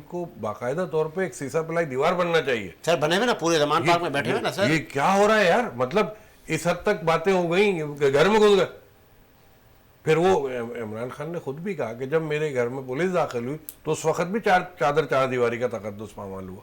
کو باقاعدہ طور پہ ایک سیسا پلائی دیوار بننا چاہیے. سر بنے ہوئے نا, پورے زمان پارک میں بیٹھے ہوئے نا سر. یہ کیا ہو رہا ہے یار؟ مطلب اس حد تک باتیں ہو گئیں کہ گھر میں گھس گئے. پھر وہ عمران خان نے خود بھی کہا کہ جب میرے گھر میں پولیس داخل ہوئی تو اس وقت بھی چادر چار دیواری کا تقدس پامال ہوا.